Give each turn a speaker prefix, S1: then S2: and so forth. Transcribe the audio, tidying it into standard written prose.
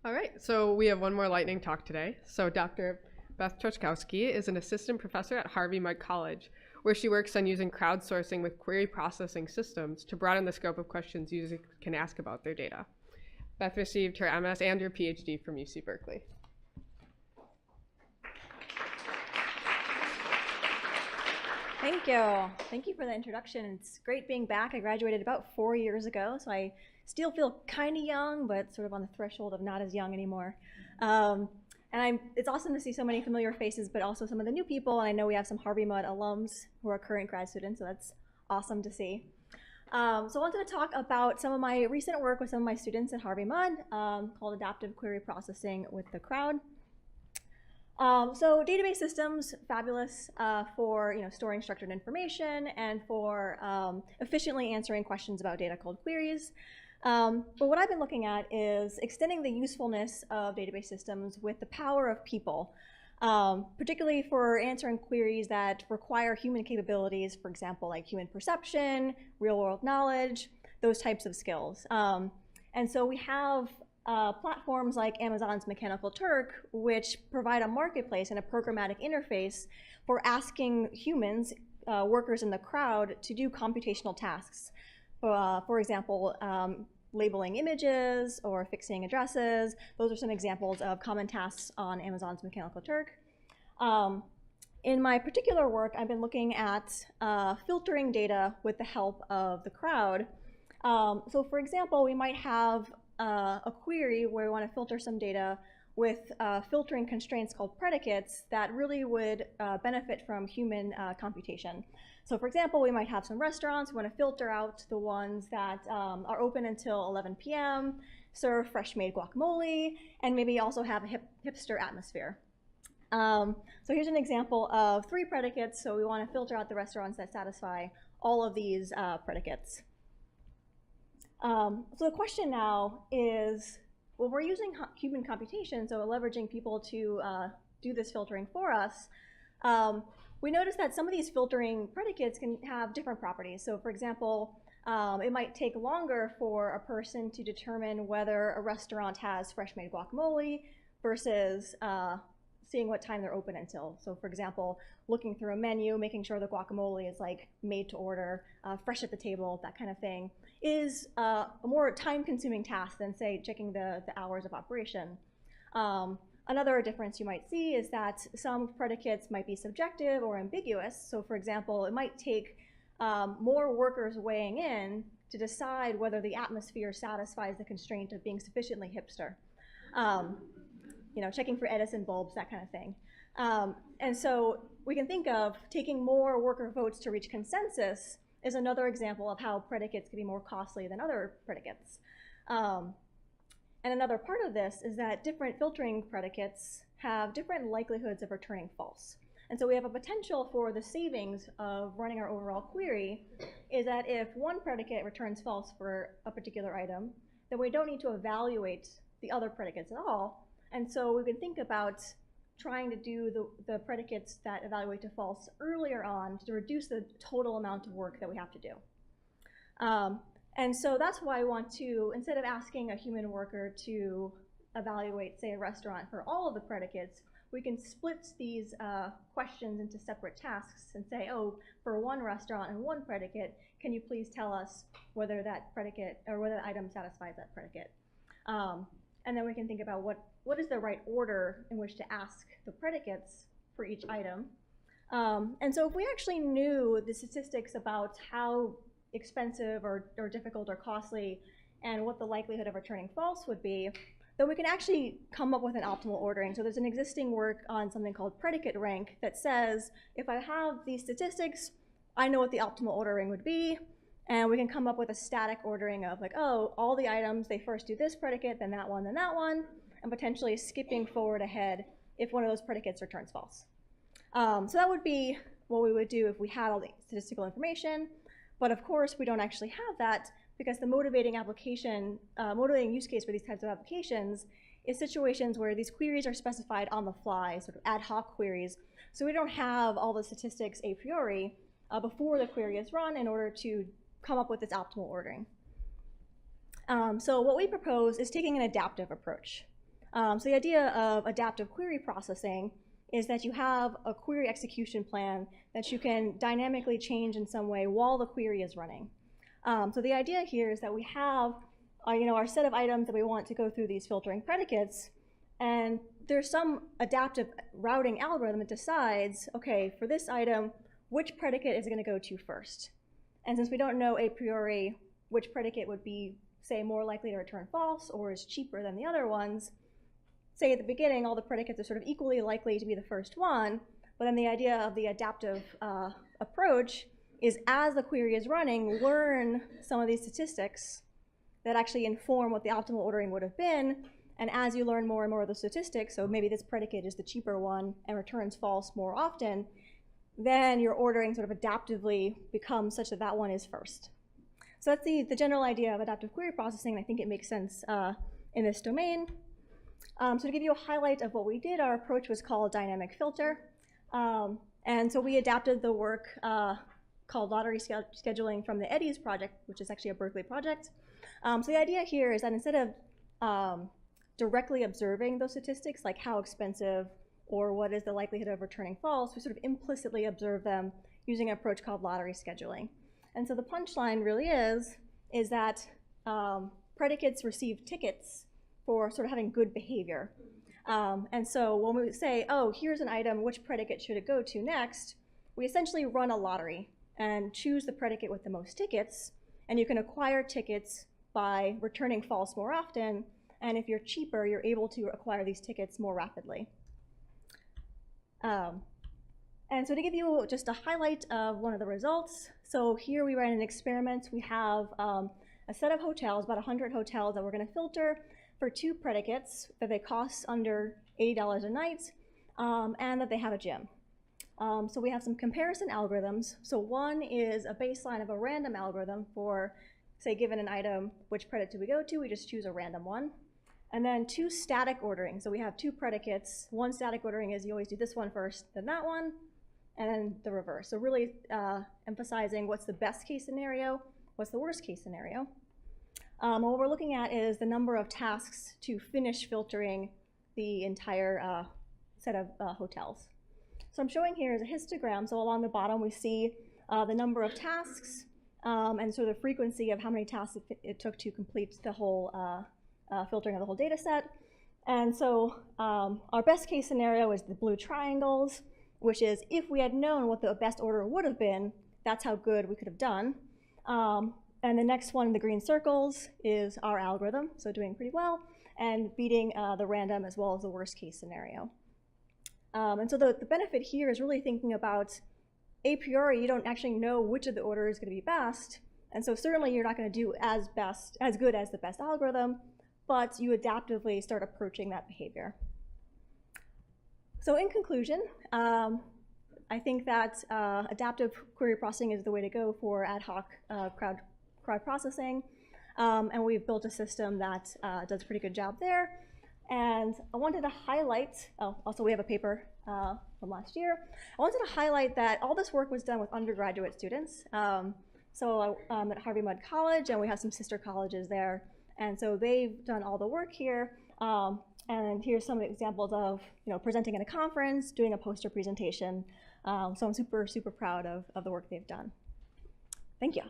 S1: All right, so we have one more lightning talk today. So Dr. Beth Trushkowsky is an assistant professor at Harvey Mudd College, where she works on using crowdsourcing with query processing systems to broaden the scope of questions users can ask about their data. Beth received her MS and her PhD from UC Berkeley.
S2: Thank you. Thank you for the introduction. It's great being back. I graduated about 4 years ago, so I still feel kind of young, but sort of on the threshold of not as young anymore. It's awesome to see so many familiar faces, but also some of the new people. And I know we have some Harvey Mudd alums who are current grad students, so that's awesome to see. So I wanted to talk about some of my recent work with some of my students at Harvey Mudd called Adaptive Query Processing with the Crowd. So database systems, fabulous for storing structured information and for efficiently answering questions about data called queries. But what I've been looking at is extending the usefulness of database systems with the power of people, particularly for answering queries that require human capabilities, for example, like human perception, real-world knowledge, those types of skills. And so we have platforms like Amazon's Mechanical Turk, which provide a marketplace and a programmatic interface for asking humans, workers in the crowd, to do computational tasks. For example, labeling images or fixing addresses. Those are some examples of common tasks on Amazon's Mechanical Turk. In my particular work, I've been looking at filtering data with the help of the crowd. So for example, we might have a query where we want to filter some data with filtering constraints called predicates that really would benefit from human computation. So for example, we might have some restaurants. We want to filter out the ones that are open until 11 p.m., serve fresh-made guacamole, and maybe also have a hipster atmosphere. So here's an example of 3 predicates. So we want to filter out the restaurants that satisfy all of these predicates. So the question now is, well, we're using human computation, so leveraging people to do this filtering for us. We notice that some of these filtering predicates can have different properties. So for example, it might take longer for a person to determine whether a restaurant has fresh-made guacamole versus seeing what time they're open until. So for example, looking through a menu, making sure the guacamole is like made to order, fresh at the table, that kind of thing, is a more time-consuming task than, say, checking the hours of operation. Another difference you might see is that some predicates might be subjective or ambiguous. So for example, it might take more workers weighing in to decide whether the atmosphere satisfies the constraint of being sufficiently hipster. Checking for Edison bulbs, that kind of thing. And so we can think of taking more worker votes to reach consensus is another example of how predicates can be more costly than other predicates. And another part of this is that different filtering predicates have different likelihoods of returning false. And so we have a potential for the savings of running our overall query is that if one predicate returns false for a particular item, then we don't need to evaluate the other predicates at all. And so we can think about trying to do the predicates that evaluate to false earlier on to reduce the total amount of work that we have to do. And so that's why I want to, instead of asking a human worker to evaluate, say, a restaurant for all of the predicates, we can split these questions into separate tasks and say, oh, for one restaurant and one predicate, can you please tell us whether that predicate or whether the item satisfies that predicate? And then we can think about what is the right order in which to ask the predicates for each item. And so if we actually knew the statistics about how expensive or difficult or costly and what the likelihood of returning false would be, then we can actually come up with an optimal ordering. So there's an existing work on something called predicate rank that says, if I have these statistics, I know what the optimal ordering would be. And we can come up with a static ordering of like, oh, all the items, they first do this predicate, then that one, and potentially skipping forward ahead if one of those predicates returns false. So that would be what we would do if we had all the statistical information. But of course, we don't actually have that because the motivating use case for these types of applications is situations where these queries are specified on the fly, sort of ad hoc queries. So we don't have all the statistics a priori before the query is run in order to come up with this optimal ordering. So what we propose is taking an adaptive approach. So the idea of adaptive query processing is that you have a query execution plan that you can dynamically change in some way while the query is running. So the idea here is that we have our set of items that we want to go through these filtering predicates, and there's some adaptive routing algorithm that decides, okay, for this item, which predicate is it going to go to first? And since we don't know a priori which predicate would be, say, more likely to return false or is cheaper than the other ones, say at the beginning, all the predicates are sort of equally likely to be the first one, but then the idea of the adaptive approach is as the query is running, learn some of these statistics that actually inform what the optimal ordering would have been, and as you learn more and more of the statistics, so maybe this predicate is the cheaper one and returns false more often, then your ordering sort of adaptively becomes such that that one is first. So that's the general idea of adaptive query processing, and I think it makes sense in this domain. So to give you a highlight of what we did, our approach was called dynamic filter. And so we adapted the work called lottery scheduling from the Eddies project, which is actually a Berkeley project. So the idea here is that instead of directly observing those statistics, like how expensive or what is the likelihood of returning false, we sort of implicitly observe them using an approach called lottery scheduling. And so the punchline really is that predicates receive tickets for sort of having good behavior. And so when we say, oh, here's an item, which predicate should it go to next, we essentially run a lottery and choose the predicate with the most tickets, and you can acquire tickets by returning false more often, and if you're cheaper, you're able to acquire these tickets more rapidly. And so to give you just a highlight of one of the results, so here we ran an experiment. We have a set of hotels, about 100 hotels that we're going to filter for 2 predicates that they cost under $80 a night, and that they have a gym. So we have some comparison algorithms. So one is a baseline of a random algorithm for, say, given an item, which predicate do we go to? We just choose a random one. And then 2 static ordering. So we have 2 predicates. One static ordering is you always do this one first, then that one, and then the reverse. So really emphasizing what's the best case scenario, what's the worst case scenario. What we're looking at is the number of tasks to finish filtering the entire set of hotels. So I'm showing here is a histogram. So along the bottom we see the number of tasks and sort of the frequency of how many tasks it took to complete the whole filtering of the whole data set. And so our best case scenario is the blue triangles, which is if we had known what the best order would have been, that's how good we could have done. And the next one, the green circles, is our algorithm, so doing pretty well, and beating the random as well as the worst case scenario. And so the benefit here is really thinking about a priori, you don't actually know which of the order is going to be best, and so certainly you're not going to do as good as the best algorithm, but you adaptively start approaching that behavior. So in conclusion, I think that adaptive query processing is the way to go for ad hoc crowd processing, and we've built a system that does a pretty good job there. And I wanted to highlight, also we have a paper from last year. I wanted to highlight that all this work was done with undergraduate students. So I'm at Harvey-Mudd College, and we have some sister colleges there. And so they've done all the work here. And here's some examples of presenting at a conference, doing a poster presentation. So I'm super, super proud of the work they've done. Thank you.